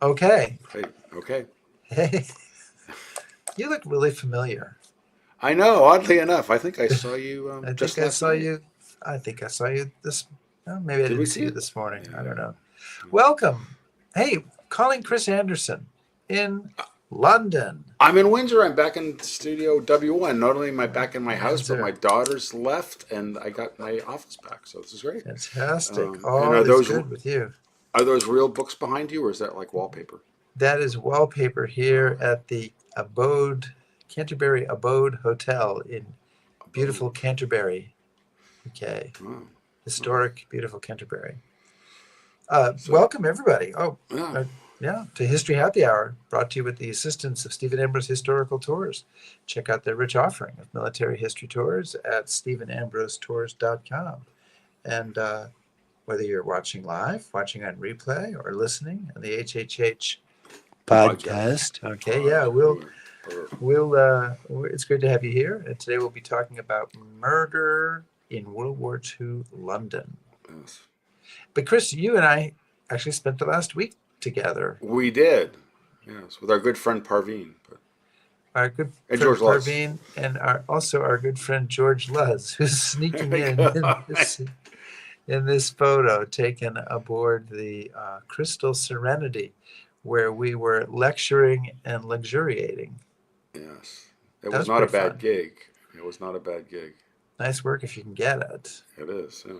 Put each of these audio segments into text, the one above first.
Okay. Hey, okay. Hey, you look really familiar. I know. Oddly enough, I think I saw you I just think I last saw night. you. I think I saw you this. Well, maybe I Did we didn't see see you it? this morning. I don't Yeah. know. Welcome. Hey, calling Chris Anderson in London. I'm in Windsor. I'm back in Studio W1. Not only am I back in my house, but my Windsor. daughter's left, and I got my office back. So this is great. Fantastic. And All is good with you. are those real books behind you, or is that like wallpaper? That is wallpaper here Uh, at the Abode, Canterbury Abode Hotel in beautiful Abode. Canterbury. Okay. Oh, oh. Historic, beautiful Canterbury. So Welcome, everybody. yeah, Uh, yeah, to History Happy Hour, brought to you with the assistance of Stephen Ambrose Historical Tours. Check out their rich offering of military history tours at stephenambrosetours.com. And whether you're watching live, watching on replay, or listening on the HHH podcast. podcast, okay, yeah, it's great to have you here. And today we'll be talking about murder in World War II London. Yes. But Chris, you and I actually spent the last week together. We did. Yes, with our good friend Parveen. Our good And friend George Lutz. Parveen and also our good friend George Lutz, who's sneaking in this photo taken aboard the Crystal Serenity, where we were lecturing and luxuriating. Yes. It That was was not a pretty bad fun. gig. It was not a bad gig. Nice work if you can get it. It is, yeah.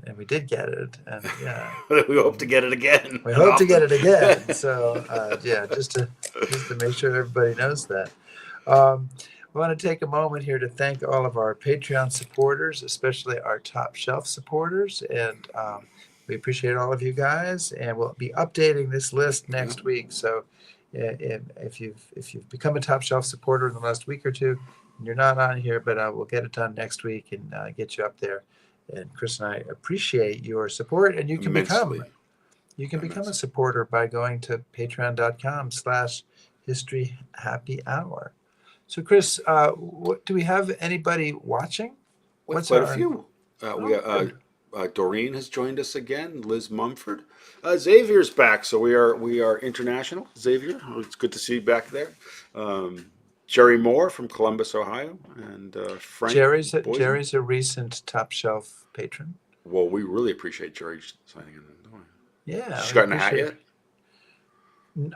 And we did get it, and yeah. We hope to get it again. We hope to get it again. So yeah, just to make sure everybody knows that. We want to take a moment here to thank all of our Patreon supporters, especially our top shelf supporters, and we appreciate all of you guys. And we'll be updating this list next week. So if you've become a top shelf supporter in the last week or two, and you're not on here, but we'll get it done next week and get you up there. And Chris and I appreciate your support, and you can Immensely. become a supporter by going to patreon.com/History Happy Hour. So, Chris, do we have anybody watching? With quite a few. Doreen has joined us again. Liz Mumford. Xavier's back, so we are international. Xavier, it's good to see you back there. Jerry Moore from Columbus, Ohio, and Frank. Jerry's a recent top shelf patron. Well, we really appreciate Jerry signing in. Yeah. She's gotten a hat yet?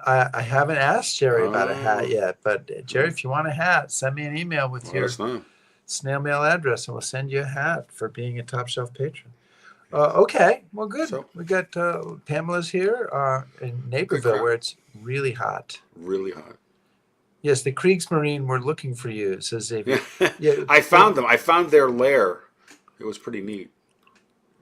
I haven't asked Jerry about a hat yet, but Jerry, if you want a hat, send me an email with your snail mail address, and we'll send you a hat for being a top shelf patron. Okay, well, good. So, we got Pamela's here in Naperville, where it's really hot. Really hot. Yes, the Kriegsmarine were looking for you, says Xavier. Yeah, I found them. I found their lair. It was pretty neat.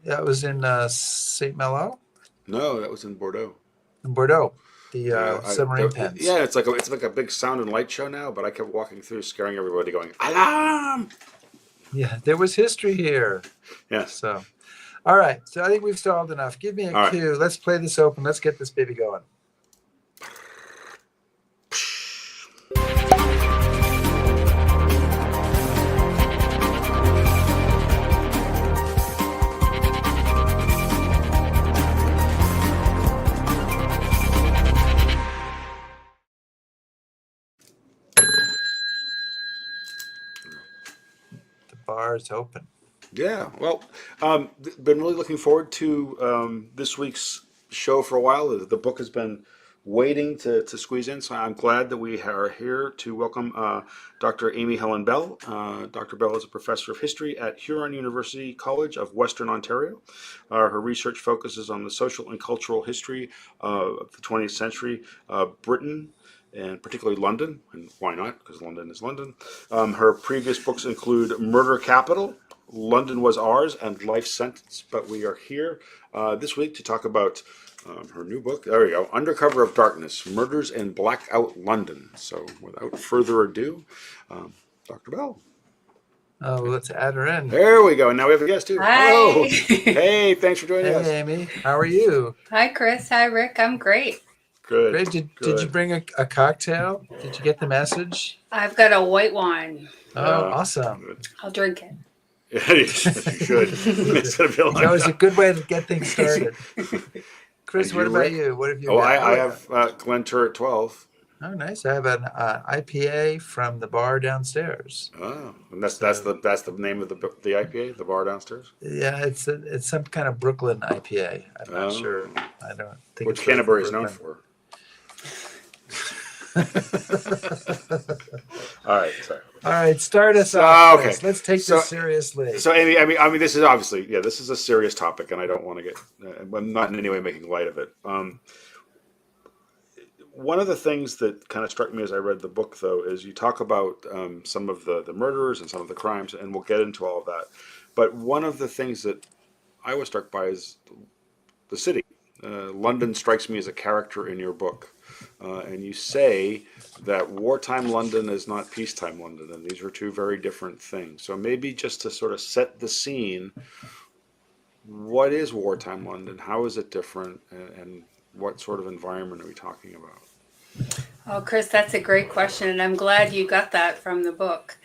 That was in St. Malo? No, that was in Bordeaux. In Bordeaux, the submarine pens. Yeah, it's like a big sound and light show now, but I kept walking through, scaring everybody, going, alarm! Yeah, there was history here. Yeah. So, all right. So I think we've stalled enough. Give me a cue. Right. Let's play this open. Let's get this baby going. Bars open. Yeah, well, been really looking forward to this week's show for a while. The book has been waiting to squeeze in, so I'm glad that we are here to welcome Dr. Amy Helen Bell. Dr. Bell is a professor of history at Huron University College of Western Ontario. Her research focuses on the social and cultural history of the 20th century Britain, and particularly London, and why not, because London is London. Her previous books include Murder Capital, London Was Ours, and Life Sentence. But we are here this week to talk about her new book. There we go, Undercover of Darkness, Murders in Blackout London. So without further ado, Dr. Bell. Oh, well, let's add her in. There we go. And now we have a guest too. Hi. Hello. Hey, thanks for joining us. Hey, Amy. How are you? Hi, Chris. Hi, Rick. I'm great. Good. Great. Did you bring a cocktail? Did you get the message? I've got a white wine. Oh, awesome. Good. I'll drink it. Yeah, you should. It's gonna be It's always a good way to get things started. Chris, And what you, about Rick? you? What have you Oh, got? I have Glen Turret 12. Oh, nice. I have an IPA from the bar downstairs. Oh, and So that's the name of the IPA, the bar downstairs. yeah, it's some kind of Brooklyn IPA. I'm not sure. Oh, I don't think which it's really from Canterbury is known Brooklyn. for. All right, sorry. All right, start us off, So okay, Chris. Let's take so this seriously. so Amy, I mean, this is obviously this is a serious topic, and I don't want to get. I'm not in any way making light of it. One of the things that kind of struck me as I read the book, though, is you talk about some of the murders and some of the crimes, and we'll get into all of that. But one of the things that I was struck by is the city. London strikes me as a character in your book. And you say that wartime London is not peacetime London, and these are two very different things. So maybe just to sort of set the scene, what is wartime London? How is it different? And what sort of environment are we talking about? Oh, Chris, that's a great question, and I'm glad you got that from the book.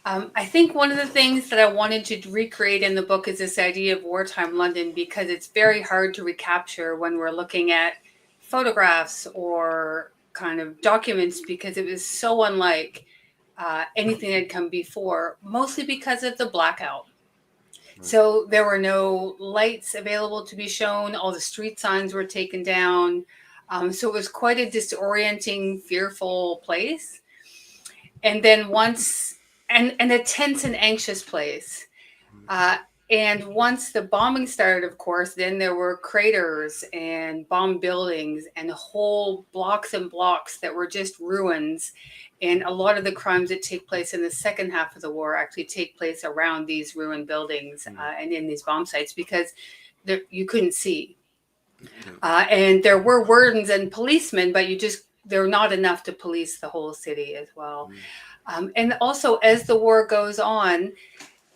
I think one of the things that I wanted to recreate in the book is this idea of wartime London, because it's very hard to recapture when we're looking at photographs or kind of documents, because it was so unlike anything that had come before, mostly because of the blackout. So there were no lights available to be shown. All the street signs were taken down. So it was quite a disorienting, fearful place. And then and a tense and anxious place. And once the bombing started, of course, then there were craters and bombed buildings and whole blocks and blocks that were just ruins. And a lot of the crimes that take place in the second half of the war actually take place around these ruined buildings and in these bomb sites, because you couldn't see. And there were wardens and policemen, but they're not enough to police the whole city as well. And also, as the war goes on,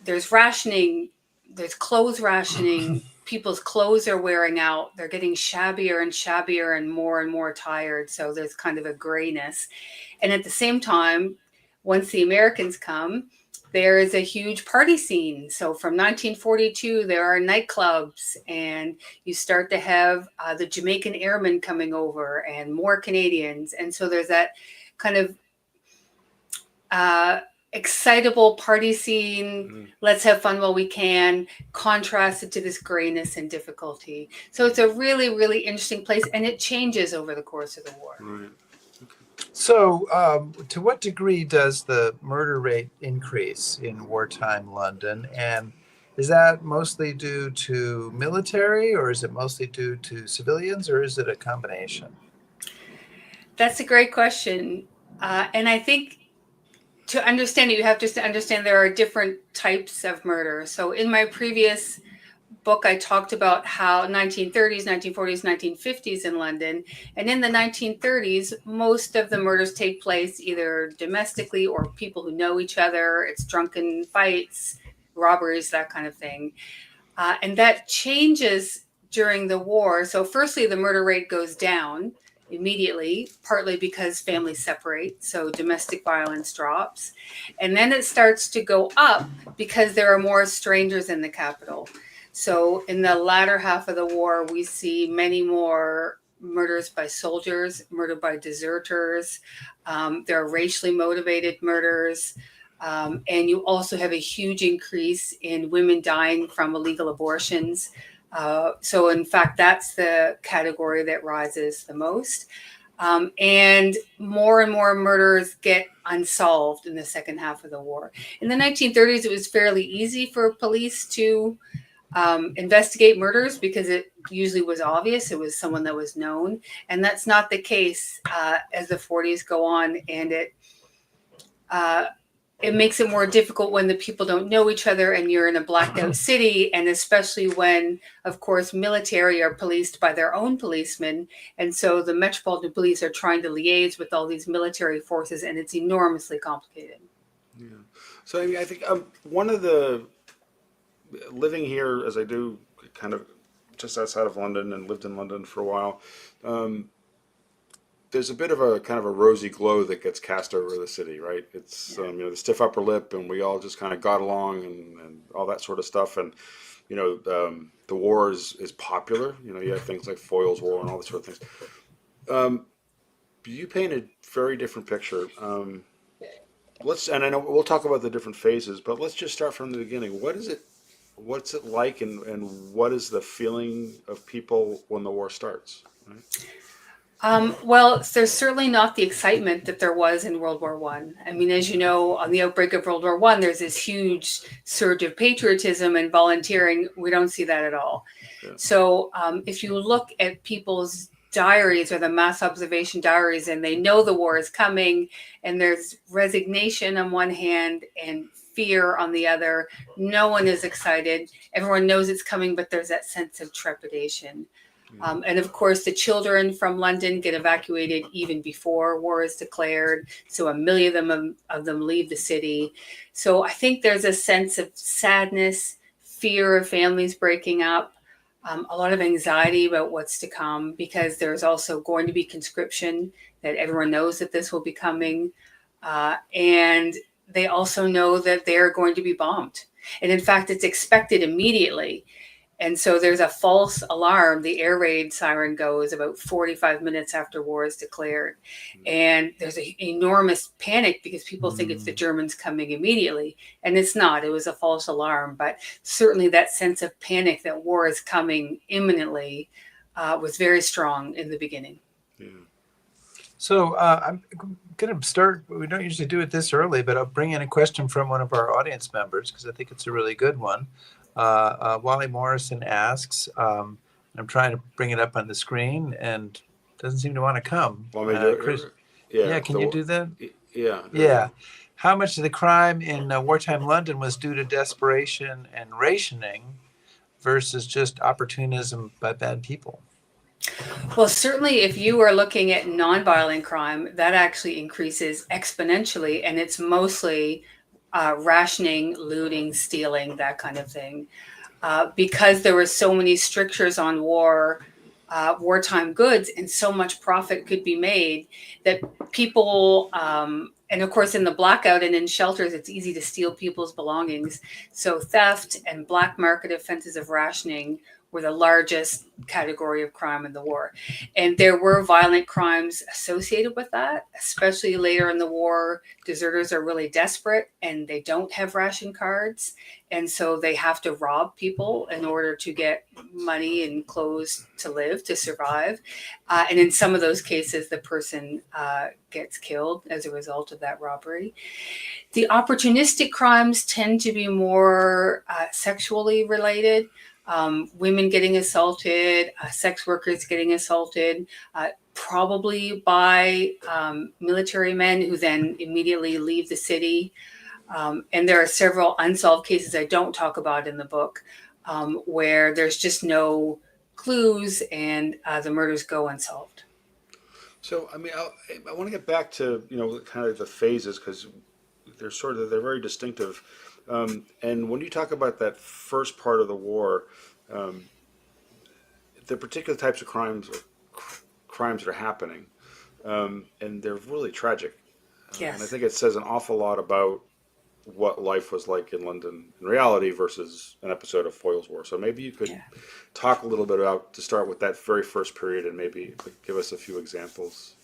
there's rationing, there's clothes rationing. People's clothes are wearing out. They're getting shabbier and shabbier and more tired. So there's kind of a grayness. And at the same time, once the Americans come, there is a huge party scene. So from 1942, there are nightclubs, and you start to have the Jamaican Airmen coming over and more Canadians. And so there's that kind of excitable party scene, let's have fun while we can, contrasted to this grayness and difficulty. So it's a really, really interesting place, and it changes over the course of the war. Right. So, to what degree does the murder rate increase in wartime London? And is that mostly due to military, or is it mostly due to civilians, or is it a combination? That's a great question. And I think to understand it, you have to understand there are different types of murder. So in my previous book, I talked about how 1930s, 1940s, 1950s in London. And in the 1930s, most of the murders take place either domestically or people who know each other. It's drunken fights, robberies, that kind of thing. And that changes during the war. So firstly, the murder rate goes down immediately, partly because families separate, so domestic violence drops. And then it starts to go up because there are more strangers in the capital. So in the latter half of the war, we see many more murders by soldiers, murder by deserters. There are racially motivated murders. And you also have a huge increase in women dying from illegal abortions. So in fact, that's the category that rises the most. And more murders get unsolved in the second half of the war. In the 1930s, it was fairly easy for police to investigate murders because it usually was obvious. It was someone that was known. And that's not the case as the 40s go on. And it makes it more difficult when the people don't know each other and you're in a blacked out city, and especially when, of course, military are policed by their own policemen. And so the Metropolitan Police are trying to liaise with all these military forces, and it's enormously complicated. Yeah. So I mean, I think one of the living here as I do, kind of just outside of London, and lived in London for a while. There's a bit of a kind of a rosy glow that gets cast over the city, right? It's the stiff upper lip, and we all just kind of got along, and all that sort of stuff. And the war is popular. You have things like Foyle's War and all this sort of things. You paint a very different picture. And I know we'll talk about the different phases, but let's just start from the beginning. What's it like, and what is the feeling of people when the war starts? Right? Well, there's certainly not the excitement that there was in World War One. I mean, as you know, on the outbreak of World War One, there's this huge surge of patriotism and volunteering. We don't see that at all. Yeah. So if you look at people's diaries or the mass observation diaries, and they know the war is coming, and there's resignation on one hand and fear on the other. No one is excited. Everyone knows it's coming, but there's that sense of trepidation. And of course, the children from London get evacuated even before war is declared. So 1 million of them leave the city. So I think there's a sense of sadness, fear of families breaking up, a lot of anxiety about what's to come, because there's also going to be conscription, that everyone knows that this will be coming. And they also know that they're going to be bombed. And in fact, it's expected immediately. And so there's a false alarm. The air raid siren goes about 45 minutes after war is declared. And there's an enormous panic because people think it's the Germans coming immediately. And it's not. It was a false alarm. But certainly that sense of panic that war is coming imminently was very strong in the beginning. Yeah. So I'm going to start. We don't usually do it this early, but I'll bring in a question from one of our audience members because I think it's a really good one. Wally Morrison asks, I'm trying to bring it up on the screen and doesn't seem to want to come. Want me to do it? Chris, Yeah. can you do that? Yeah. Yeah. How much of the crime in wartime London was due to desperation and rationing versus just opportunism by bad people? Well, certainly if you are looking at nonviolent crime, that actually increases exponentially, and it's mostly rationing, looting, stealing, that kind of thing. Because there were so many strictures on wartime goods, and so much profit could be made that people, and of course in the blackout and in shelters, it's easy to steal people's belongings. So theft and black market offenses of rationing were the largest category of crime in the war. And there were violent crimes associated with that, especially later in the war. Deserters are really desperate and they don't have ration cards. And so they have to rob people in order to get money and clothes to live, to survive. And in some of those cases, the person gets killed as a result of that robbery. The opportunistic crimes tend to be more sexually related. Women getting assaulted, sex workers getting assaulted, probably by military men who then immediately leave the city. And there are several unsolved cases I don't talk about in the book where there's just no clues and the murders go unsolved. So, I mean, I want to get back to, kind of the phases because they're very distinctive. And when you talk about that first part of the war, the particular types of crimes that are happening, and they're really tragic. Yes. And I think it says an awful lot about what life was like in London in reality versus an episode of Foyle's War. So maybe you could talk a little bit about, to start with that very first period, and maybe give us a few examples.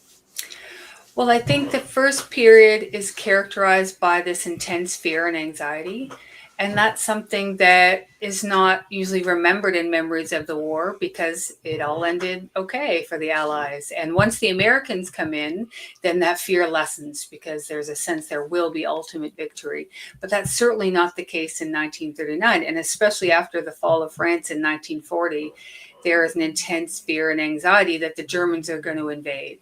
Well, I think the first period is characterized by this intense fear and anxiety. And that's something that is not usually remembered in memories of the war because it all ended okay for the Allies. And once the Americans come in, then that fear lessens because there's a sense there will be ultimate victory. But that's certainly not the case in 1939. And especially after the fall of France in 1940, there is an intense fear and anxiety that the Germans are going to invade.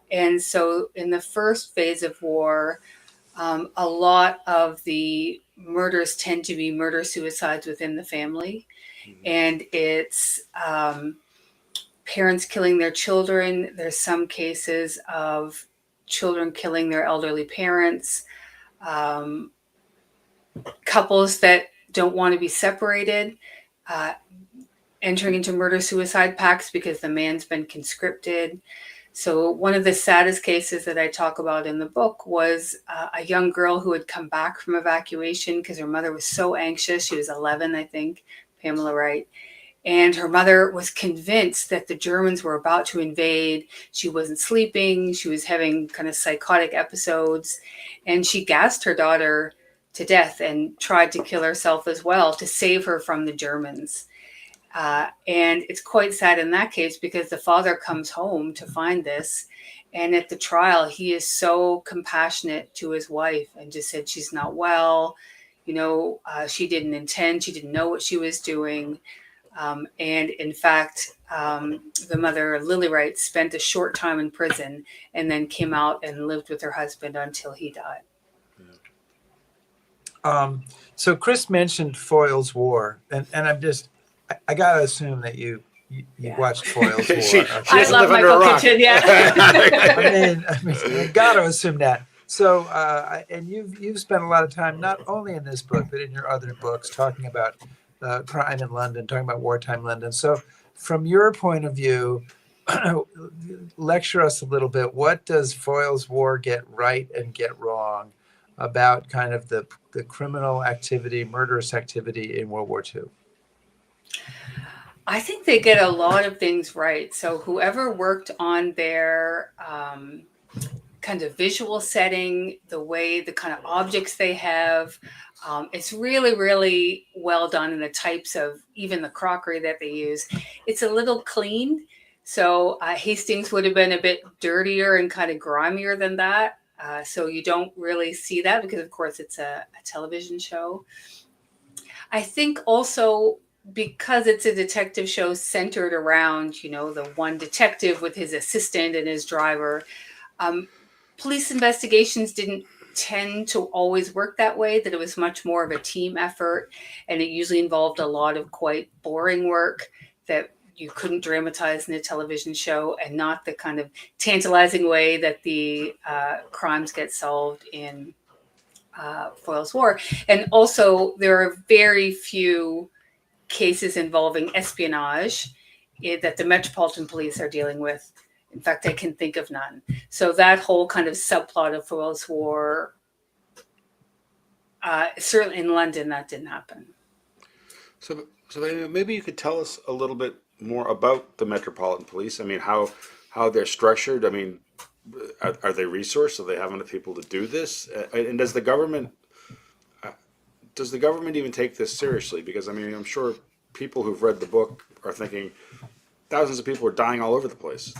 And so in the first phase of war, a lot of the murders tend to be murder-suicides within the family. Mm-hmm. And it's parents killing their children. There's some cases of children killing their elderly parents, couples that don't want to be separated, entering into murder-suicide pacts because the man's been conscripted. So one of the saddest cases that I talk about in the book was a young girl who had come back from evacuation because her mother was so anxious. She was 11, I think, Pamela Wright. And her mother was convinced that the Germans were about to invade. She wasn't sleeping. She was having kind of psychotic episodes. And she gassed her daughter to death and tried to kill herself as well to save her from the Germans. And it's quite sad in that case because the father comes home to find this. And at the trial, he is so compassionate to his wife and just said, she's not well. She didn't intend. She didn't know what she was doing. And in fact, the mother, Lily Wright, spent a short time in prison and then came out and lived with her husband until he died. So Chris mentioned Foyle's War, and I gotta assume that you watched Foyle's War. I love Michael Kitchen, yeah. I mean, I gotta assume that. So, and you've spent a lot of time not only in this book but in your other books talking about crime in London, talking about wartime London. So, from your point of view, lecture us a little bit. What does Foyle's War get right and get wrong about kind of the criminal activity, murderous activity in World War II? I think they get a lot of things right. So whoever worked on their kind of visual setting, the kind of objects they have, it's really, really well done in the types of even the crockery that they use. It's a little clean. So Hastings would have been a bit dirtier and kind of grimier than that. So you don't really see that because, of course, it's a television show. I think also because it's a detective show centered around, the one detective with his assistant and his driver, police investigations didn't tend to always work that way, that it was much more of a team effort. And it usually involved a lot of quite boring work that you couldn't dramatize in a television show, and not the kind of tantalizing way that the crimes get solved in Foyle's War. And also, there are very few cases involving espionage that the Metropolitan Police are dealing with. In fact, I can think of none. So that whole kind of subplot of Foyle's War, certainly in London, that didn't happen. So maybe you could tell us a little bit more about the Metropolitan Police. I mean, how they're structured. I mean, are they resourced? Do they have enough people to do this? And does the government even take this seriously? Because I mean, I'm sure people who've read the book are thinking thousands of people are dying all over the place.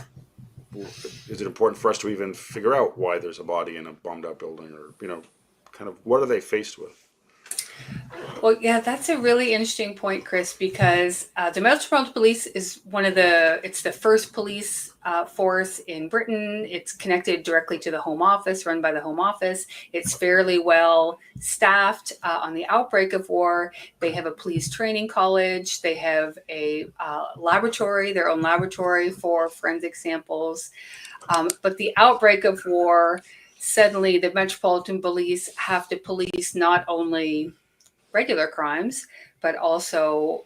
Is it important for us to even figure out why there's a body in a bombed out building, or kind of what are they faced with? Well, yeah, that's a really interesting point, Chris, because the Metropolitan Police is it's the first police force in Britain. It's connected directly to the Home Office, run by the Home Office. It's fairly well staffed. On the outbreak of war, they have a police training college. They have a laboratory, their own laboratory for forensic samples. But the outbreak of war, suddenly the Metropolitan Police have to police not only regular crimes, but also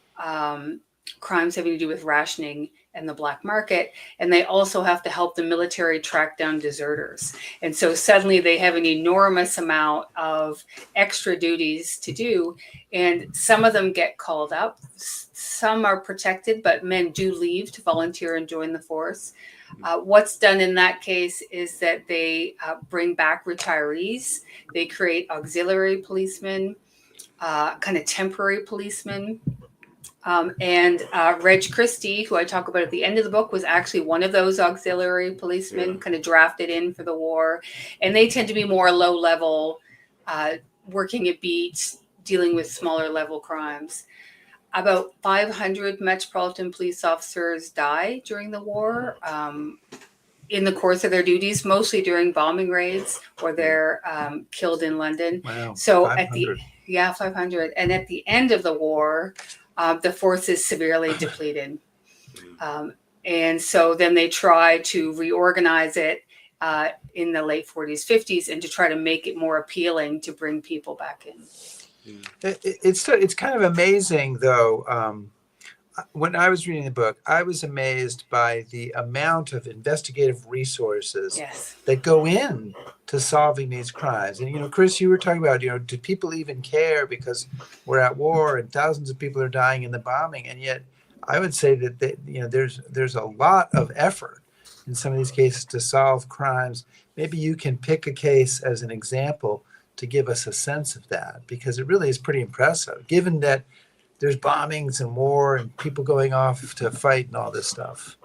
crimes having to do with rationing and the black market. And they also have to help the military track down deserters. And so suddenly they have an enormous amount of extra duties to do. And some of them get called up. Some are protected, but men do leave to volunteer and join the force. What's done in that case is that they bring back retirees. They create auxiliary policemen, kind of temporary policemen. And Reg Christie, who I talk about at the end of the book, was actually one of those auxiliary policemen, kind of drafted in for the war. And they tend to be more low level, working at beat, dealing with smaller level crimes. About 500 Metropolitan Police officers died during the war in the course of their duties, mostly during bombing raids, or they're killed in London. Wow, so 500. 500. And at the end of the war, the force is severely depleted. And so then they try to reorganize it in the late 40s, 50s, and to try to make it more appealing to bring people back in. It's kind of amazing, though, when I was reading the book, I was amazed by the amount of investigative resources Yes. that go in to solving these crimes. And, Chris, you were talking about, do people even care because we're at war and thousands of people are dying in the bombing? And yet I would say that, there's a lot of effort in some of these cases to solve crimes. Maybe you can pick a case as an example to give us a sense of that, because it really is pretty impressive, given that there's bombings and war and people going off to fight and all this stuff.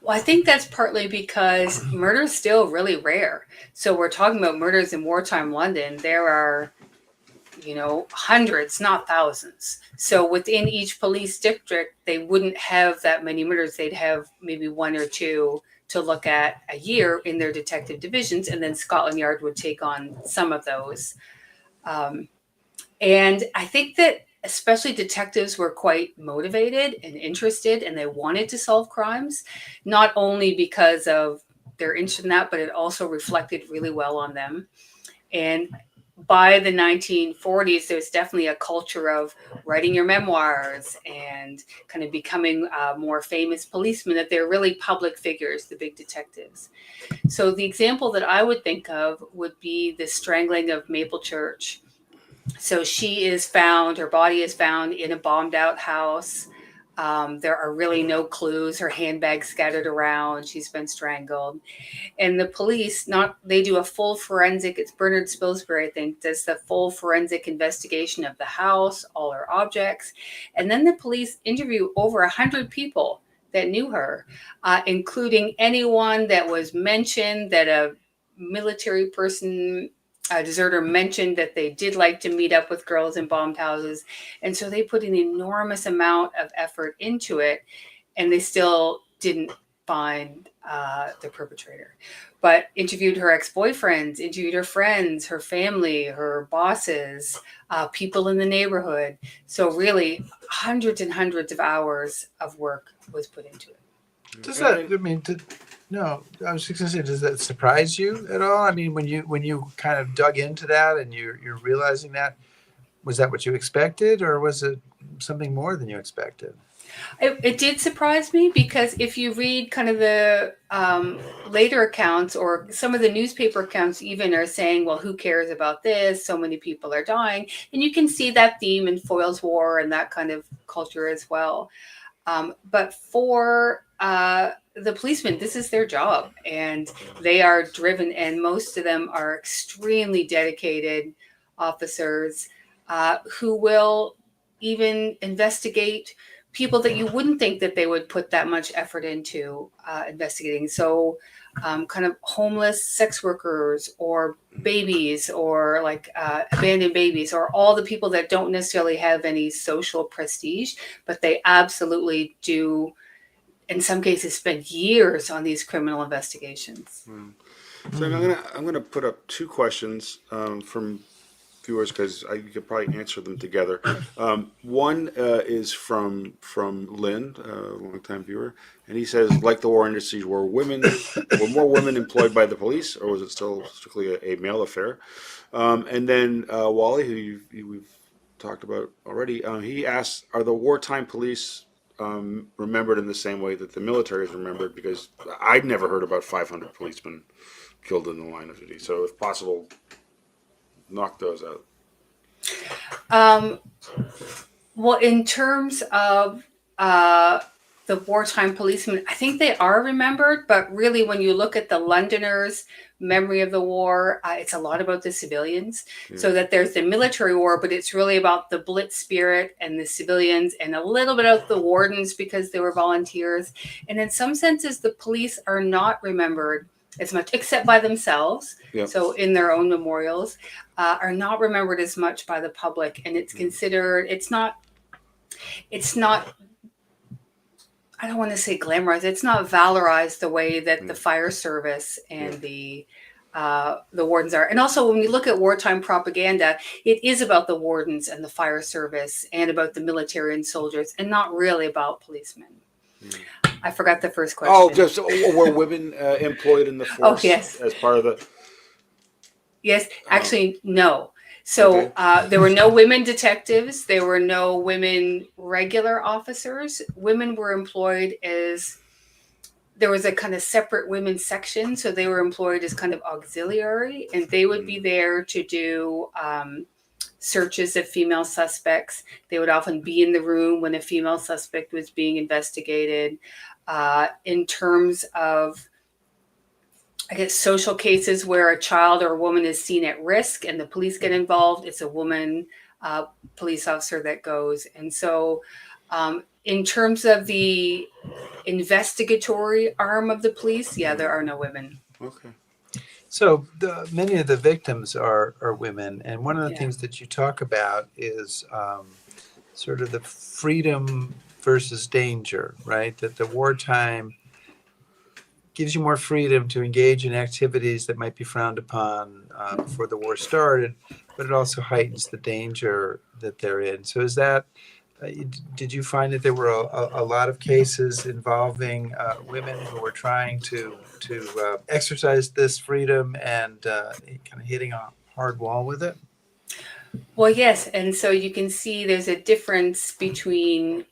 Well, I think that's partly because murder is still really rare. So we're talking about murders in wartime London. There are, hundreds, not thousands. So within each police district, they wouldn't have that many murders. They'd have maybe one or two to look at a year in their detective divisions, and then Scotland Yard would take on some of those. And I think that especially detectives were quite motivated and interested, and they wanted to solve crimes, not only because of their interest in that, but it also reflected really well on them. And by the 1940s, there's definitely a culture of writing your memoirs and kind of becoming more famous policemen, that they're really public figures, the big detectives. So the example that I would think of would be the strangling of Maple Church. So her body is found in a bombed out house. There are really no clues. Her handbag scattered around. She's been strangled. And the police, they do a full forensic, it's Bernard Spilsbury, I think, does the full forensic investigation of the house, all her objects. And then the police interview over 100 people that knew her, including anyone that was mentioned, that a military person, a deserter, mentioned that they did like to meet up with girls in bombed houses. And so they put an enormous amount of effort into it, and they still didn't find the perpetrator. But interviewed her ex-boyfriends, interviewed her friends, her family, her bosses, people in the neighborhood. So really hundreds and hundreds of hours of work was put into it. Does that, no, I was just gonna say, does that surprise you at all? I mean, when you kind of dug into that and you're realizing that, was that what you expected, or was it something more than you expected? It did surprise me, because if you read kind of the later accounts, or some of the newspaper accounts even are saying, well, who cares about this? So many people are dying. And you can see that theme in Foyle's War and that kind of culture as well. But for the policemen, this is their job, and they are driven, and most of them are extremely dedicated officers who will even investigate people that you wouldn't think that they would put that much effort into investigating. So kind of homeless sex workers, or babies, or like abandoned babies, or all the people that don't necessarily have any social prestige, but they absolutely do, in some cases, spend years on these criminal investigations. So I'm gonna put up two questions from viewers, because you could probably answer them together. One is from Lynn, a longtime viewer, and he says, like the war industries, were more women employed by the police, or was it still strictly a male affair? And then Wally, who we've talked about already, he asks, are the wartime police remembered in the same way that the military is remembered? Because I'd never heard about 500 policemen killed in the line of duty. So if possible, knock those out. Well, in terms of the wartime policemen, I think they are remembered, but really when you look at the Londoners' memory of the war, it's a lot about the civilians. Yeah. So that there's the military war, but it's really about the Blitz spirit and the civilians, and a little bit of the wardens because they were volunteers. And in some senses, the police are not remembered as much, except by themselves. Yep. So in their own memorials, are not remembered as much by the public, and it's considered, it's not, I don't want to say glamorized, it's not valorized the way that the fire service and the wardens are. And also when we look at wartime propaganda, it is about the wardens and the fire service and about the military and soldiers, and not really about policemen. I forgot the first question. Oh, just were women employed in the force? Oh, yes. As part of the... Yes, actually, no. So Okay. there were no women detectives. There were no women regular officers. Women were employed as, there was a kind of separate women's section. So they were employed as kind of auxiliary, and they would be there to do searches of female suspects. They would often be in the room when a female suspect was being investigated. In terms of, I guess, social cases where a child or a woman is seen at risk and the police get involved, it's a woman police officer that goes. And so, in terms of the investigatory arm of the police, yeah, there are no women. Okay. So many of the victims are women, and one of the Yeah. things that you talk about is sort of the freedom versus danger, right? That the wartime gives you more freedom to engage in activities that might be frowned upon before the war started, but it also heightens the danger that they're in. So is that, did you find that there were a lot of cases involving women who were trying to exercise this freedom and kind of hitting a hard wall with it? Well, yes. And so you can see there's a difference between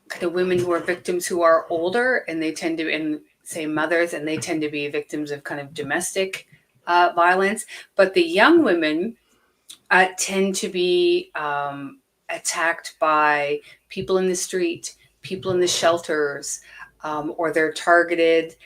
kind of women who are victims who are older, and they tend to, and say mothers, and they tend to be victims of kind of domestic violence. But the young women tend to be attacked by people in the street, people in the shelters, or they're targeted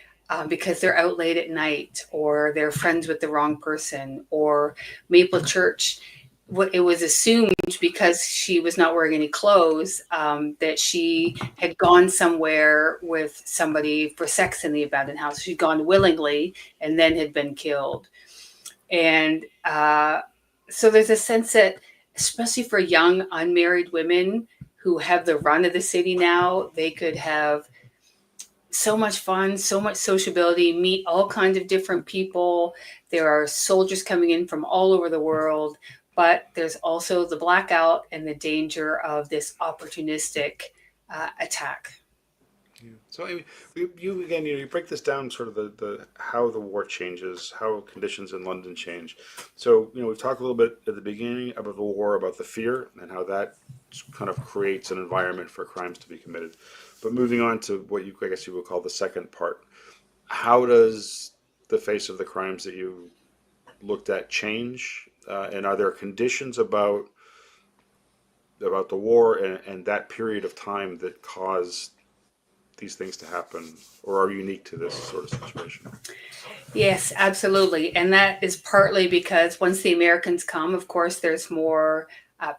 because they're out late at night, or they're friends with the wrong person, or Maple Church. What it was assumed, because she was not wearing any clothes, that she had gone somewhere with somebody for sex in the abandoned house. She'd gone willingly and then had been killed. And so there's a sense that, especially for young unmarried women who have the run of the city now, they could have so much fun, so much sociability, meet all kinds of different people. There are soldiers coming in from all over the world, but there's also the blackout and the danger of this opportunistic attack. Yeah. So I mean, you again, you break this down, sort of the how the war changes, how conditions in London change. So we've talked a little bit at the beginning about the war, about the fear, and how that kind of creates an environment for crimes to be committed. But moving on to what I guess you would call the second part, how does the face of the crimes that you looked at change, and are there conditions about the war and that period of time that caused these things to happen, or are unique to this sort of situation? Yes, absolutely. And that is partly because once the Americans come, of course, there's more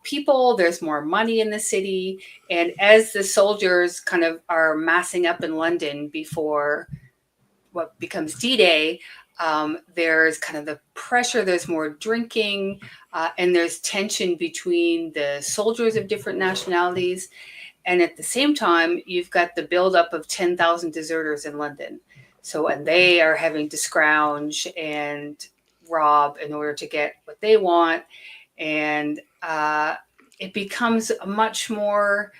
people, there's more money in the city. And as the soldiers kind of are massing up in London before what becomes D-Day, there's kind of the pressure, there's more drinking, and there's tension between the soldiers of different nationalities. And at the same time, you've got the buildup of 10,000 deserters in London. So, and they are having to scrounge and rob in order to get what they want. And it becomes a much more,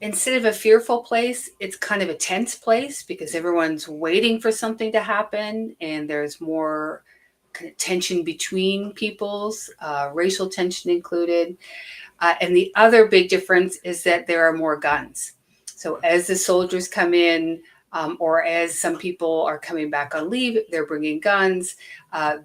instead of a fearful place, it's kind of a tense place because everyone's waiting for something to happen. And there's more kind of tension between peoples, racial tension included. And the other big difference is that there are more guns. So as the soldiers come in, or as some people are coming back on leave, they're bringing guns.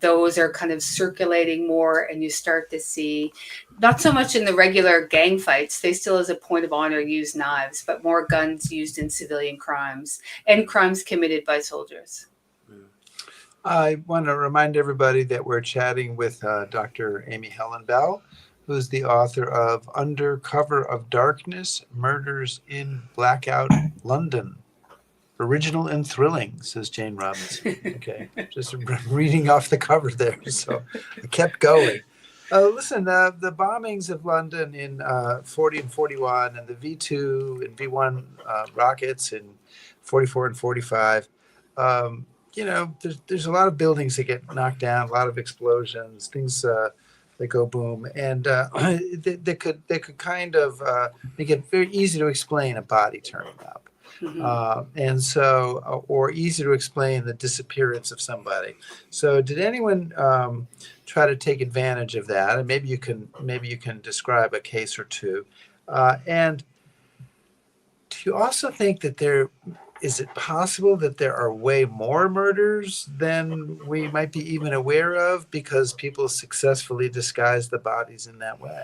Those are kind of circulating more, and you start to see, not so much in the regular gang fights, they still as a point of honor use knives, but more guns used in civilian crimes and crimes committed by soldiers. I want to remind everybody that we're chatting with Dr. Amy Helen Bell, who's the author of Under Cover of Darkness, Murders in Blackout London. Original and thrilling, says Jane Robinson. Okay, just reading off the cover there. So I kept going. Listen, the bombings of London in 40 and 41, and the V2 and V1 rockets in 44 and 45, there's a lot of buildings that get knocked down, a lot of explosions, things that go boom, and they could kind of make it very easy to explain a body turning up. And so, or easy to explain the disappearance of somebody. So, did anyone try to take advantage of that? And maybe you can describe a case or two. And do you also think that is it possible that there are way more murders than we might be even aware of because people successfully disguise the bodies in that way?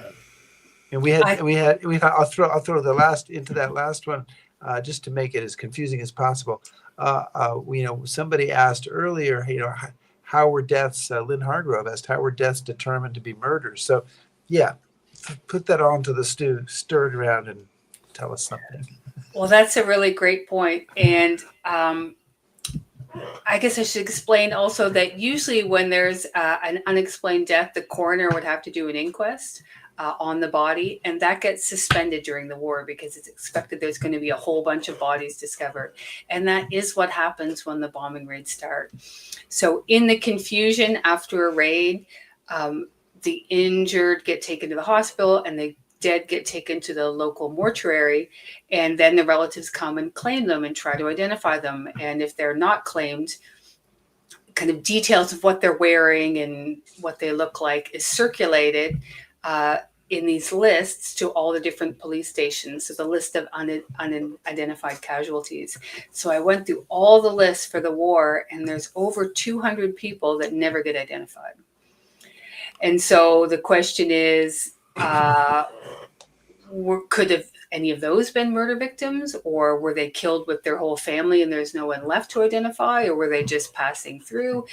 And I I'll throw the last into that last one, just to make it as confusing as possible. Somebody asked earlier, how were deaths? Lynn Hargrove asked, how were deaths determined to be murders? So, yeah, put that all into the stew, stir it around, and tell us something. Well, that's a really great point. And I guess I should explain also that usually when there's an unexplained death, the coroner would have to do an inquest on the body, and that gets suspended during the war because it's expected there's going to be a whole bunch of bodies discovered. And that is what happens when the bombing raids start. So in the confusion after a raid, the injured get taken to the hospital and the dead get taken to the local mortuary, and then the relatives come and claim them and try to identify them. And if they're not claimed, kind of details of what they're wearing and what they look like is circulated in these lists to all the different police stations. So the list of unidentified casualties. So I went through all the lists for the war, and there's over 200 people that never get identified. And so the question is, could have any of those been murder victims, or were they killed with their whole family and there's no one left to identify, or were they just passing through?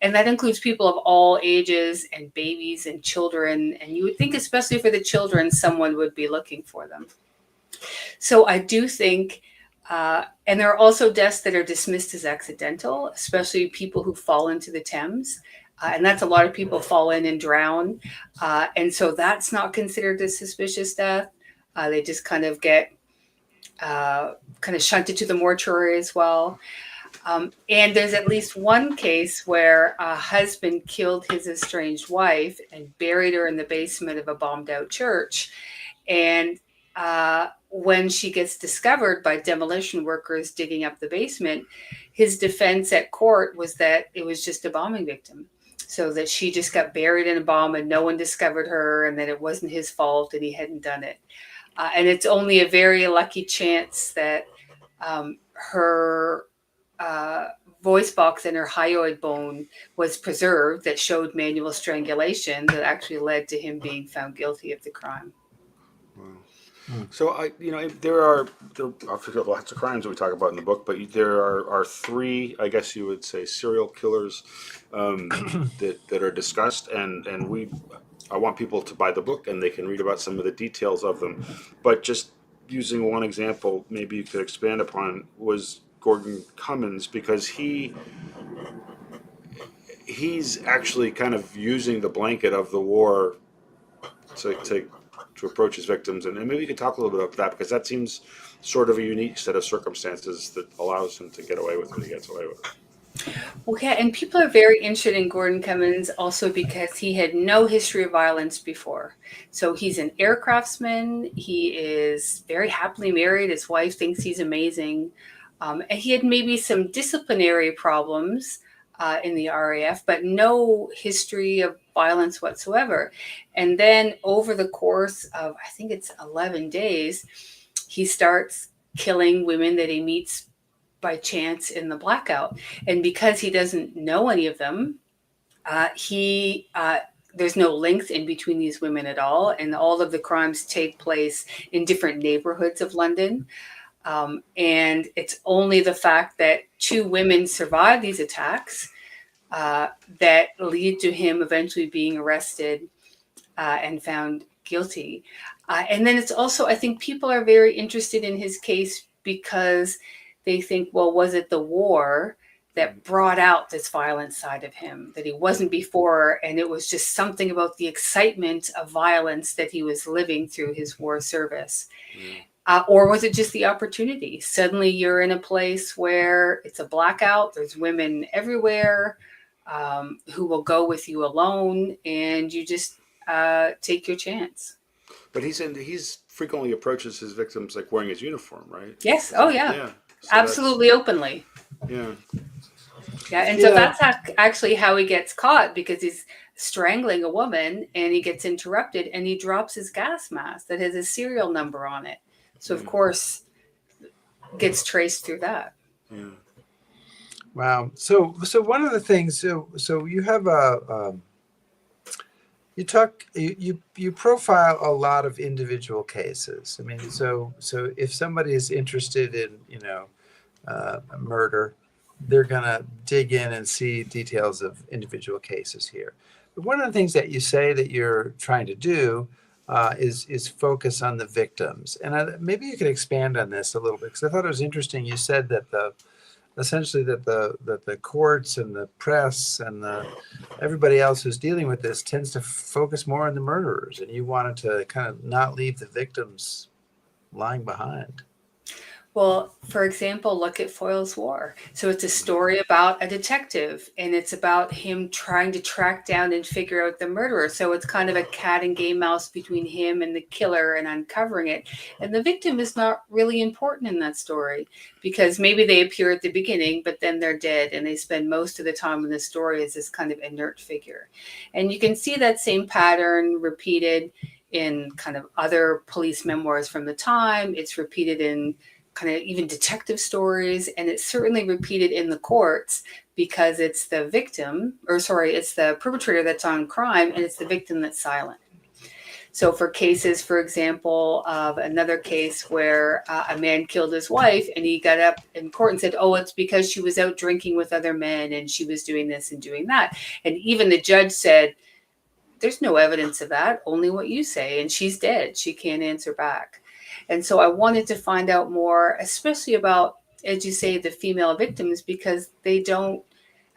And that includes people of all ages and babies and children. And you would think, especially for the children, someone would be looking for them. So I do think, and there are also deaths that are dismissed as accidental, especially people who fall into the Thames. And that's a lot of people fall in and drown. And so that's not considered a suspicious death. They just kind of get shunted to the mortuary as well. And there's at least one case where a husband killed his estranged wife and buried her in the basement of a bombed out church. And when she gets discovered by demolition workers digging up the basement, his defense at court was that it was just a bombing victim. So that she just got buried in a bomb and no one discovered her, and that it wasn't his fault and he hadn't done it. And it's only a very lucky chance that her voice box and her hyoid bone was preserved that showed manual strangulation that actually led to him being found guilty of the crime. Wow. So there are lots of crimes that we talk about in the book, but there are three, I guess you would say, serial killers that are discussed, and I want people to buy the book and they can read about some of the details of them. But just using one example, maybe you could expand upon, was Gordon Cummins, because he's actually kind of using the blanket of the war to approach his victims, and maybe you could talk a little bit about that, because that seems sort of a unique set of circumstances that allows him to get away with what he gets away with. Okay, and people are very interested in Gordon Cummins also because he had no history of violence before. So he's an aircraftsman. He is very happily married. His wife thinks he's amazing. And he had maybe some disciplinary problems in the RAF, but no history of violence whatsoever. And then over the course of, I think it's 11 days, he starts killing women that he meets by chance in the blackout. And because he doesn't know any of them, there's no links in between these women at all. And all of the crimes take place in different neighborhoods of London. And it's only the fact that two women survive these attacks that lead to him eventually being arrested and found guilty. And then it's also, I think people are very interested in his case because they think, well, was it the war that brought out this violent side of him that he wasn't before? And it was just something about the excitement of violence that he was living through his war service. Or was it just the opportunity? Suddenly you're in a place where it's a blackout, there's women everywhere who will go with you alone, and you just take your chance. But he's frequently approaches his victims like wearing his uniform, right? Yes. Oh, yeah. Yeah. So Absolutely openly. yeah. Yeah, and so Yeah. that's actually how he gets caught, because he's strangling a woman and he gets interrupted and he drops his gas mask that has a serial number on it. So of Yeah. course gets traced through that. Yeah. Wow. So one of the things, so you have you profile a lot of individual cases. I mean, so if somebody is interested in, murder, they're gonna dig in and see details of individual cases here. But one of the things that you say that you're trying to do is focus on the victims, and maybe you could expand on this a little bit, because I thought it was interesting. You said that the courts and the press and everybody else who's dealing with this tends to focus more on the murderers, and you wanted to kind of not leave the victims lying behind. Well, for example, look at Foyle's War. So it's a story about a detective, and it's about him trying to track down and figure out the murderer. So it's kind of a cat and game mouse between him and the killer and uncovering it. And the victim is not really important in that story, because maybe they appear at the beginning, but then they're dead, and they spend most of the time in the story as this kind of inert figure. And you can see that same pattern repeated in kind of other police memoirs from the time. It's repeated in kind of even detective stories, and it's certainly repeated in the courts, because it's the victim, or sorry, it's the perpetrator that's on crime, and it's the victim that's silent. So for cases, for example, of another case where a man killed his wife, and he got up in court and said, oh, it's because she was out drinking with other men and she was doing this and doing that. And even the judge said, there's no evidence of that, only what you say, and she's dead. She can't answer back. And so I wanted to find out more, especially about, as you say, the female victims, because they don't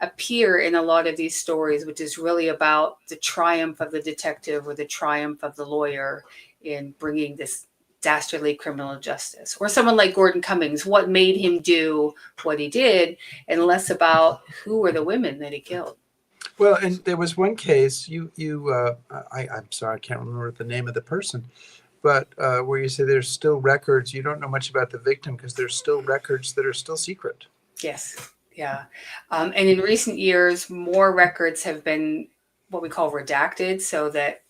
appear in a lot of these stories, which is really about the triumph of the detective or the triumph of the lawyer in bringing this dastardly criminal justice. Or someone like Gordon Cummings, what made him do what he did, and less about who were the women that he killed. Well, and there was one case I'm sorry, I can't remember the name of the person, but where you say there's still records. You don't know much about the victim because there's still records that are still secret. Yes. Yeah. And in recent years, more records have been what we call redacted, so that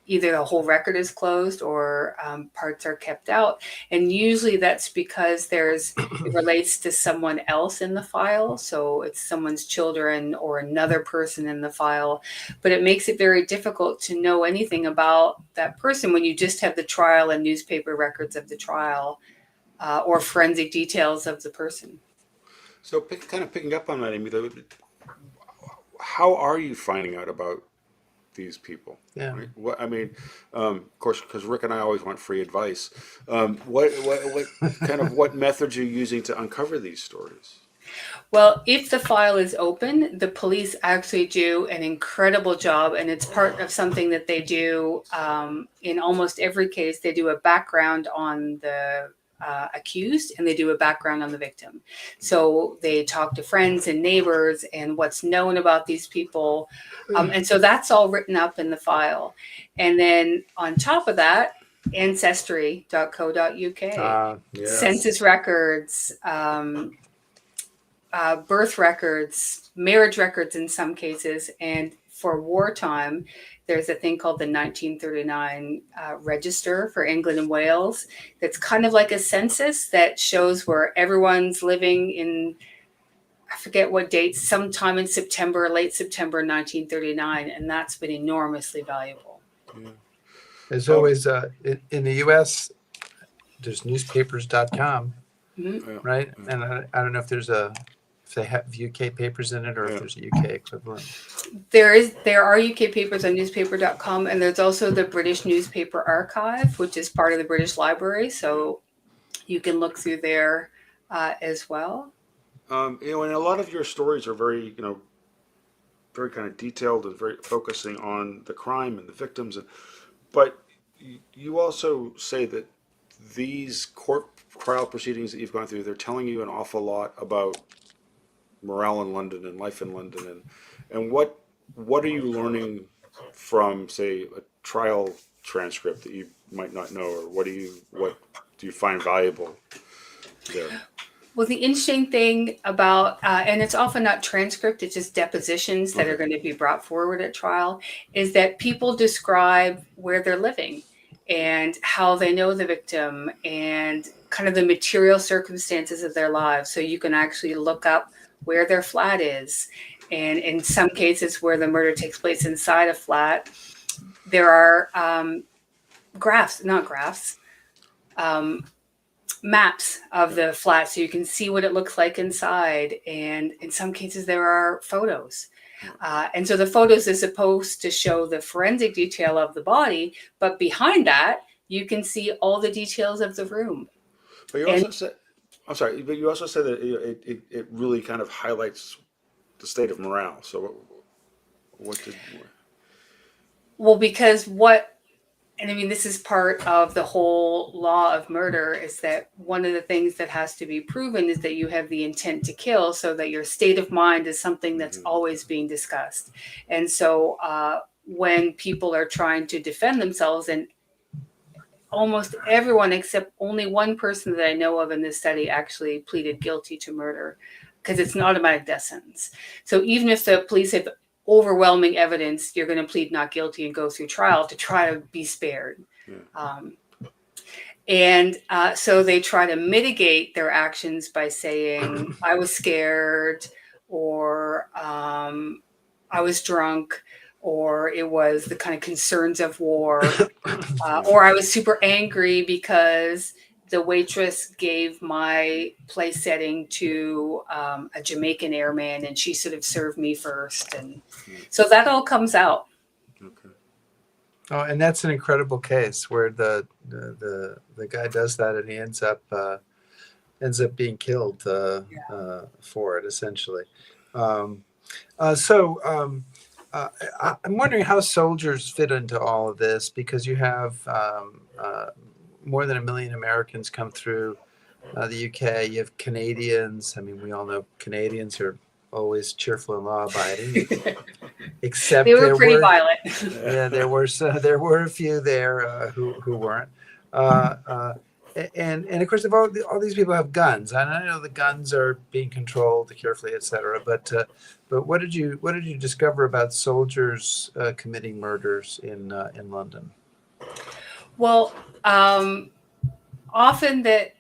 either the whole record is closed or parts are kept out. And usually that's because it relates to someone else in the file. So it's someone's children or another person in the file. But it makes it very difficult to know anything about that person when you just have the trial and newspaper records of the trial or forensic details of the person. So kind of picking up on that, Amy, how are you finding out about these people? Yeah. Right? What I mean, of course, because Rick and I always want free advice. What methods are you using to uncover these stories? Well, if the file is open, the police actually do an incredible job, and it's part of something that they do in almost every case. They do a background on the accused, and they do a background on the victim. So they talk to friends and neighbors and what's known about these people. And so that's all written up in the file. And then on top of that, ancestry.co.uk, Yes. census records, birth records, marriage records in some cases, and for wartime, there's a thing called the 1939 Register for England and Wales. That's kind of like a census that shows where everyone's living in, I forget what date, sometime in September, late September 1939, and that's been enormously valuable. Yeah. There's always in the U.S. there's newspapers.com, right? Yeah. And I don't know if if they have UK papers in it, or if there's a UK equivalent. There are UK papers on newspaper.com, and there's also the British Newspaper Archive, which is part of the British Library, so you can look through there as well. And a lot of your stories are very, very kind of detailed and very focusing on the crime and the victims, but you also say that these court trial proceedings that you've gone through, they're telling you an awful lot about morale in London and life in London, and what are you learning from, say, a trial transcript that you might not know, or what do you find valuable there? Well, the interesting thing about, and it's often not transcript, it's just depositions that are going to be brought forward at trial, is that people describe where they're living and how they know the victim and kind of the material circumstances of their lives. So you can actually look up where their flat is. And in some cases where the murder takes place inside a flat, there are maps of the flat so you can see what it looks like inside. And in some cases, there are photos. And so the photos is supposed to show the forensic detail of the body, but behind that, you can see all the details of the room. But you also said, I'm sorry, but you also said that it really kind of highlights the state of morale. So what did? Well, because and I mean, this is part of the whole law of murder, is that one of the things that has to be proven is that you have the intent to kill, so that your state of mind is something that's always being discussed. And so when people are trying to defend themselves, and almost everyone except only one person that I know of in this study actually pleaded guilty to murder, because it's an automatic death sentence. So even if the police have overwhelming evidence, you're going to plead not guilty and go through trial to try to be spared. So they try to mitigate their actions by saying, I was scared, or I was drunk, or it was the kind of concerns of war, or I was super angry because the waitress gave my place setting to a Jamaican airman, and she sort of served me first. And so that all comes out. Okay. Oh, and that's an incredible case where the guy does that and he ends up being killed for it, essentially. I'm wondering how soldiers fit into all of this, because you have more than 1 million Americans come through the UK. You have Canadians. I mean, we all know Canadians are always cheerful and law-abiding, except they were pretty violent. Yeah, there were a few there who weren't. And of course, all these people have guns, and I know the guns are being controlled carefully, etc. But what did you discover about soldiers committing murders in London? Well, often that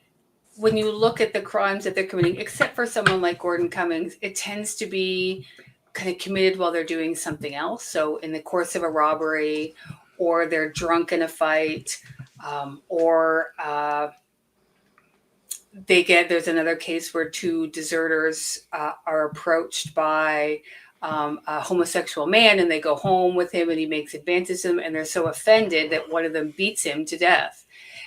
when you look at the crimes that they're committing, except for someone like Gordon Cummings, it tends to be kind of committed while they're doing something else. So in the course of a robbery, or they're drunk in a fight, or there's another case where two deserters are approached by a homosexual man, and they go home with him and he makes advances to them, and they're so offended that one of them beats him to death.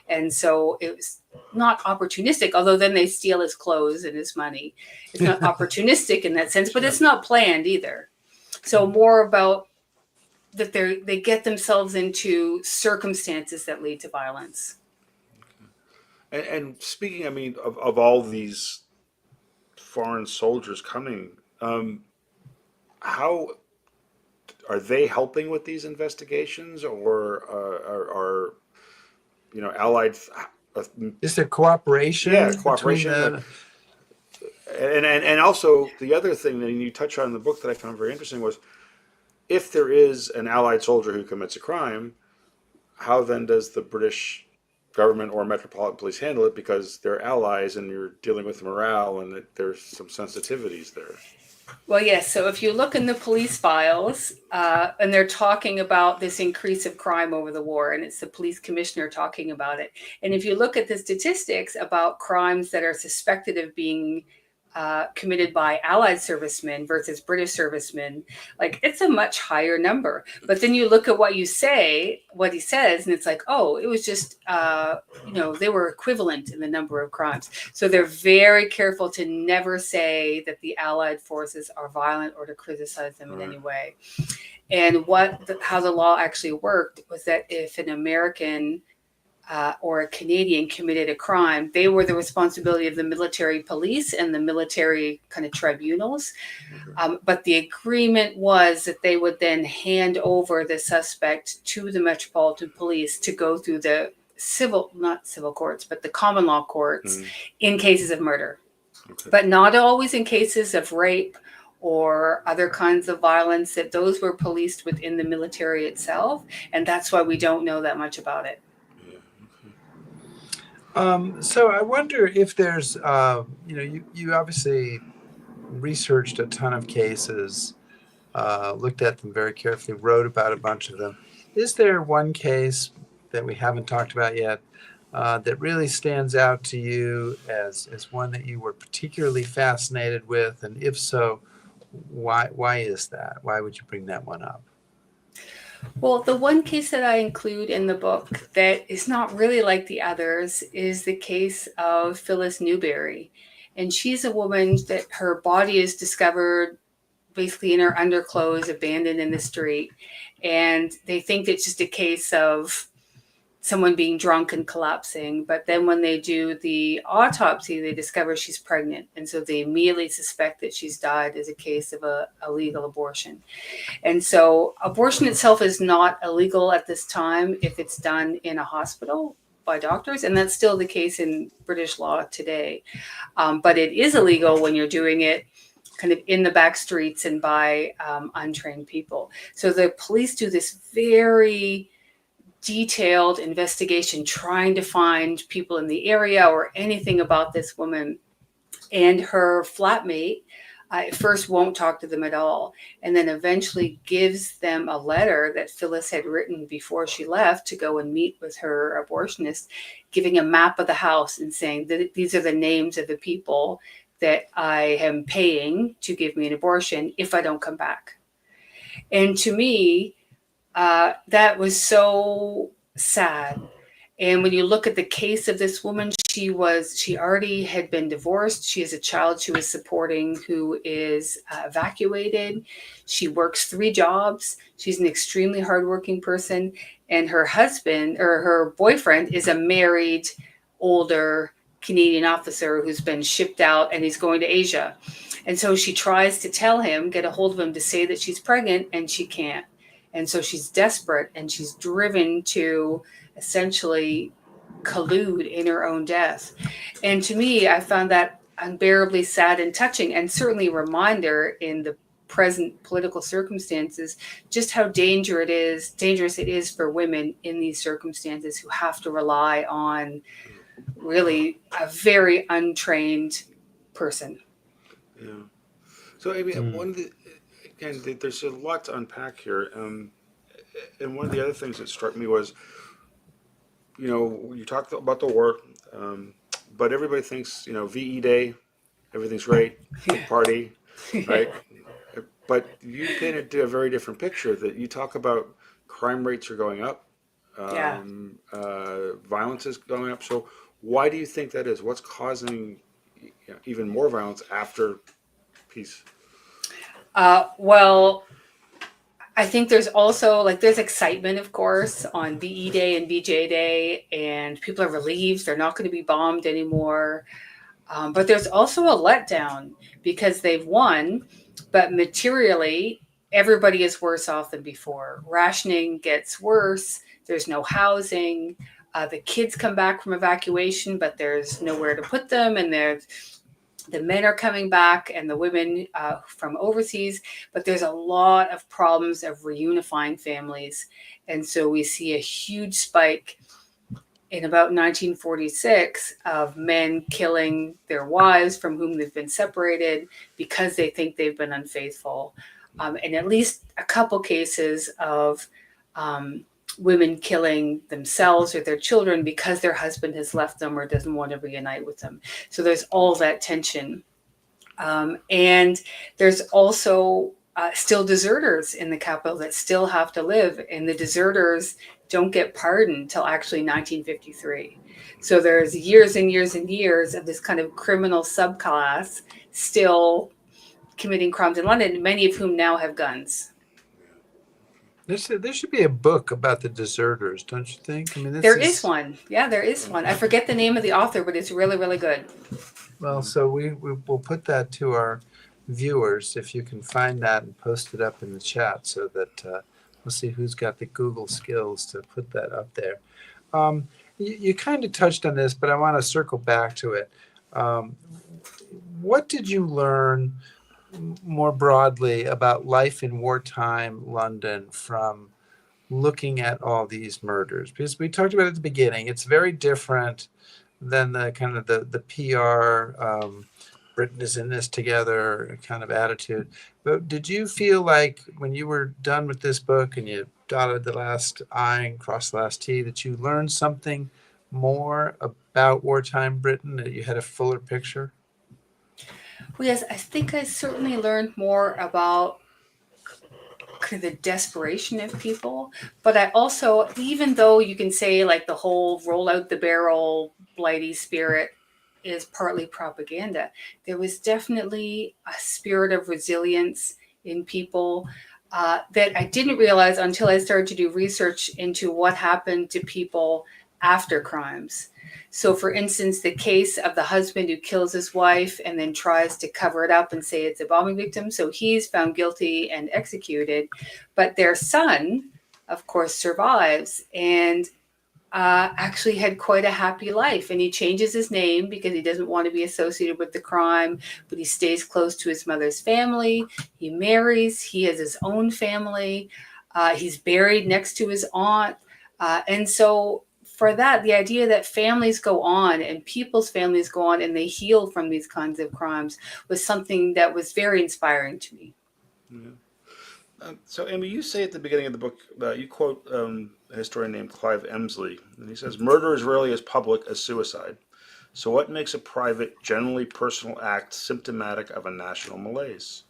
And so it was not opportunistic, although then they steal his clothes and his money. It's not opportunistic in that sense, but it's not planned either. So more about that they get themselves into circumstances that lead to violence. And speaking, I mean, of all these foreign soldiers coming, how are they helping with these investigations, or are allied? Is there cooperation? Yeah, cooperation. And also the other thing that you touch on in the book that I found very interesting was, if there is an allied soldier who commits a crime, how then does the British government or Metropolitan Police handle it, because they're allies and you're dealing with morale, and there's some sensitivities there? Well, yes. So if you look in the police files, and they're talking about this increase of crime over the war, and it's the police commissioner talking about it. And if you look at the statistics about crimes that are suspected of being committed by Allied servicemen versus British servicemen, like, it's a much higher number. But then you look at what he says, and it's like, oh, it was just, they were equivalent in the number of crimes. So they're very careful to never say that the Allied forces are violent or to criticize them in any way. And how the law actually worked was that if an American or a Canadian committed a crime, they were the responsibility of the military police and the military kind of tribunals. But the agreement was that they would then hand over the suspect to the Metropolitan Police to go through the not civil courts, but the common law courts in cases of murder. Okay. but not always in cases of rape or other kinds of violence, that those were policed within the military itself. And that's why we don't know that much about it. Yeah. So I wonder if there's, you obviously researched a ton of cases, looked at them very carefully, wrote about a bunch of them. Is there one case that we haven't talked about yet that really stands out to you as one that you were particularly fascinated with? And if so, why is that? Why would you bring that one up? Well, the one case that I include in the book that is not really like the others is the case of Phyllis Newberry. And she's a woman that her body is discovered basically in her underclothes, abandoned in the street. And they think it's just a case of someone being drunk and collapsing. But then when they do the autopsy, they discover she's pregnant. And so they immediately suspect that she's died as a case of a illegal abortion. And so abortion itself is not illegal at this time if it's done in a hospital by doctors. And that's still the case in British law today. But it is illegal when you're doing it kind of in the back streets and by untrained people. So the police do this very detailed investigation trying to find people in the area or anything about this woman. And her flatmate at first won't talk to them at all, and then eventually gives them a letter that Phyllis had written before she left to go and meet with her abortionist, giving a map of the house and saying that these are the names of the people that I am paying to give me an abortion if I don't come back. And to me, that was so sad. And when you look at the case of this woman, she already had been divorced. She has a child she was supporting who is evacuated. She works 3 jobs. She's an extremely hardworking person. And her husband or her boyfriend is a married, older Canadian officer who's been shipped out, and he's going to Asia. And so she tries to tell him, get a hold of him to say that she's pregnant, and she can't. And so she's desperate, and she's driven to essentially collude in her own death. And to me, I found that unbearably sad and touching, and certainly a reminder in the present political circumstances just how dangerous it is for women in these circumstances who have to rely on really a very untrained person. Yeah. So I mean, again, there's a lot to unpack here. And one of the other things that struck me was, you talked about the war, but everybody thinks, VE Day, everything's great, big party, right? But you painted a very different picture, that you talk about crime rates are going up, Yeah. violence is going up. So why do you think that is? What's causing even more violence after peace? Well, I think there's also there's excitement, of course, on VE Day and VJ Day, and people are relieved they're not going to be bombed anymore. But there's also a letdown because they've won, but materially, everybody is worse off than before. Rationing gets worse. There's no housing. The kids come back from evacuation, but there's nowhere to put them, and the men are coming back and the women from overseas, but there's a lot of problems of reunifying families. And so we see a huge spike in about 1946 of men killing their wives from whom they've been separated because they think they've been unfaithful. And at least a couple cases of women killing themselves or their children because their husband has left them or doesn't want to reunite with them. So there's all that tension. And there's also still deserters in the capital that still have to live. And the deserters don't get pardoned till actually 1953. So there's years and years and years of this kind of criminal subclass still committing crimes in London, many of whom now have guns. There should be a book about the deserters, don't you think? I mean, There is one. Yeah, there is one. I forget the name of the author, but it's really, really good. Well, so we will put that to our viewers if you can find that and post it up in the chat so that we'll see who's got the Google skills to put that up there. You kind of touched on this, but I want to circle back to it. what did you learn more broadly about life in wartime London from looking at all these murders? Because we talked about it at the beginning, it's very different than the kind of the PR Britain is in this together kind of attitude. But did you feel like when you were done with this book and you dotted the last I and crossed the last T that you learned something more about wartime Britain, that you had a fuller picture? Well, yes, I think I certainly learned more about kind of the desperation of people. But I also, even though you can say like the whole roll out the barrel, blighty spirit is partly propaganda, there was definitely a spirit of resilience in people that I didn't realize until I started to do research into what happened to people after crimes. So, for instance, the case of the husband who kills his wife and then tries to cover it up and say it's a bombing victim. So he's found guilty and executed, but their son, of course, survives and actually had quite a happy life. And he changes his name because he doesn't want to be associated with the crime, but he stays close to his mother's family. He marries, he has his own family. He's buried next to his aunt. And so for that, the idea that families go on and people's families go on and they heal from these kinds of crimes was something that was very inspiring to me. Yeah. So, Amy, you say at the beginning of the book, you quote a historian named Clive Emsley, and he says, "Murder is rarely as public as suicide. So what makes a private, generally personal act symptomatic of a national malaise?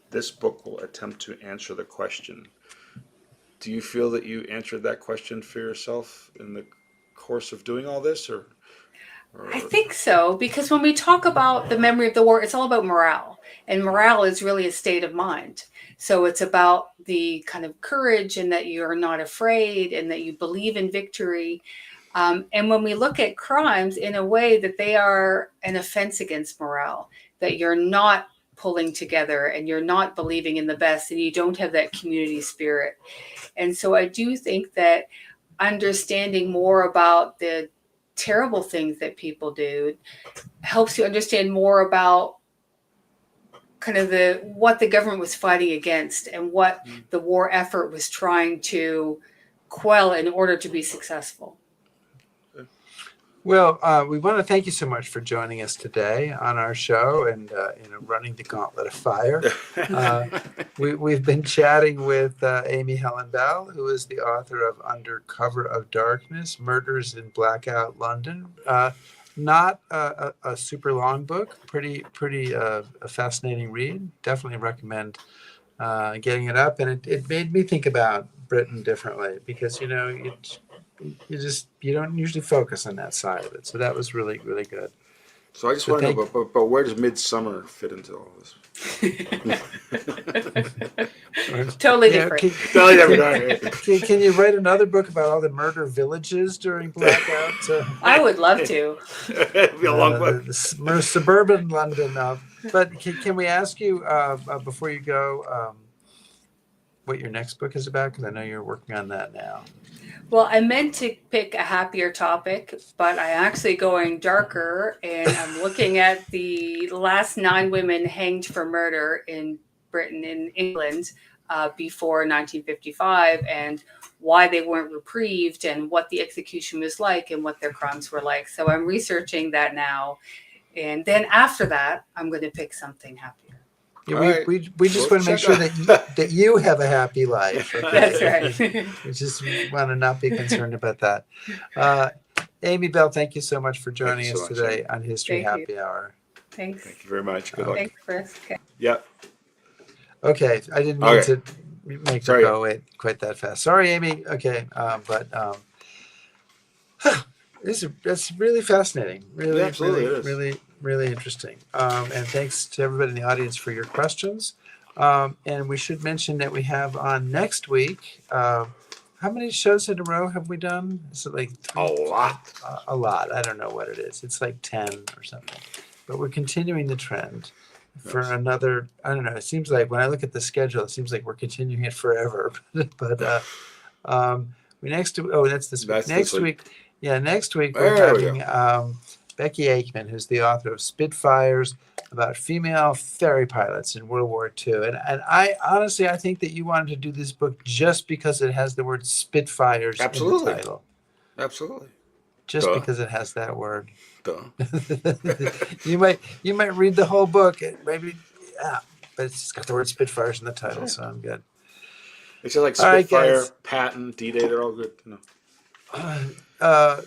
This book will attempt to answer the question." Do you feel that you answered that question for yourself in the course of doing all this, or? I think so, because when we talk about the memory of the war, it's all about morale, and morale is really a state of mind. So it's about the kind of courage and that you're not afraid and that you believe in victory. And when we look at crimes in a way that they are an offense against morale, that you're not pulling together and you're not believing in the best and you don't have that community spirit. And so I do think that understanding more about the terrible things that people do helps you understand more about kind of what the government was fighting against and what the war effort was trying to quell in order to be successful. Well, we want to thank you so much for joining us today on our show and running the gauntlet of fire. We've been chatting with Amy Helen Bell, who is the author of Under Cover of Darkness: Murders in Blackout London. Not a super long book, pretty a fascinating read. Definitely recommend getting it up, and it made me think about Britain differently because you don't usually focus on that side of it. So that was really, really good. So I just want to know, but where does Midsummer fit into all this? Totally different. Can you write another book about all the murder villages during Blackout? I would love to. It'd be a long book. The suburban London. But can we ask you before you go what your next book is about? Because I know you're working on that now. Well, I meant to pick a happier topic, but I'm actually going darker, and I'm looking at the last 9 women hanged for murder in Britain and England before 1955, and why they weren't reprieved, and what the execution was like, and what their crimes were like. So I'm researching that now, and then after that, I'm going to pick something happier. Yeah, we just want to make sure that you have a happy life. Okay? That's right. We just want to not be concerned about that. Amy Bell, thank you so much for joining us today on History Happy Hour. Thanks. Thank you very much. Good luck. Thanks, Chris. Okay. Yeah. Okay, I didn't mean to make you go quite that fast. Sorry, Amy. Okay, that's really fascinating. Really, really interesting. And thanks to everybody in the audience for your questions. And we should mention that we have on next week. How many shows in a row have we done? Is it like a lot? A lot. I don't know what it is. It's like 10 or something. But we're continuing the trend for another. I don't know. It seems like when I look at the schedule, it seems like we're continuing it forever. But that's this week. Next week. Yeah, next week we're having Becky Aikman, who's the author of Spitfires, about female ferry pilots in World War II. And I honestly, I think that you wanted to do this book just because it has the word Spitfires Absolutely. in the title. Absolutely. Just Duh. because it has that word. Duh. you might read the whole book. Maybe, yeah, but it's got the word Spitfires in the title, so I'm good. It's just like All right, Spitfire, guys. Patton, D-Day. They're all good. You know.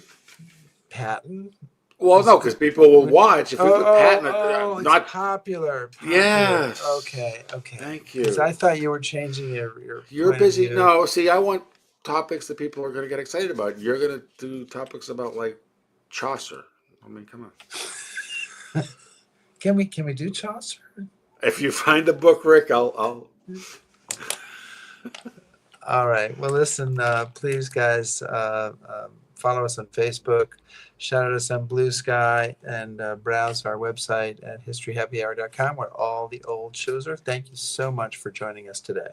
Patton. Well, no, because people will watch if we put Patton. It's Not popular. Yes. Okay. Thank Because you. I thought you were changing your You're point of busy. view. No, see, I want topics that people are going to get excited about. You're going to do topics about like Chaucer. I mean, come on. Can we do Chaucer? If you find a book, Rick, I'll. All right. Well, listen, please, guys, follow us on Facebook, shout at us on Blue Sky, and browse our website at historyhappyhour.com, where all the old shows are. Thank you so much for joining us today.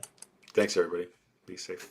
Thanks, everybody. Be safe.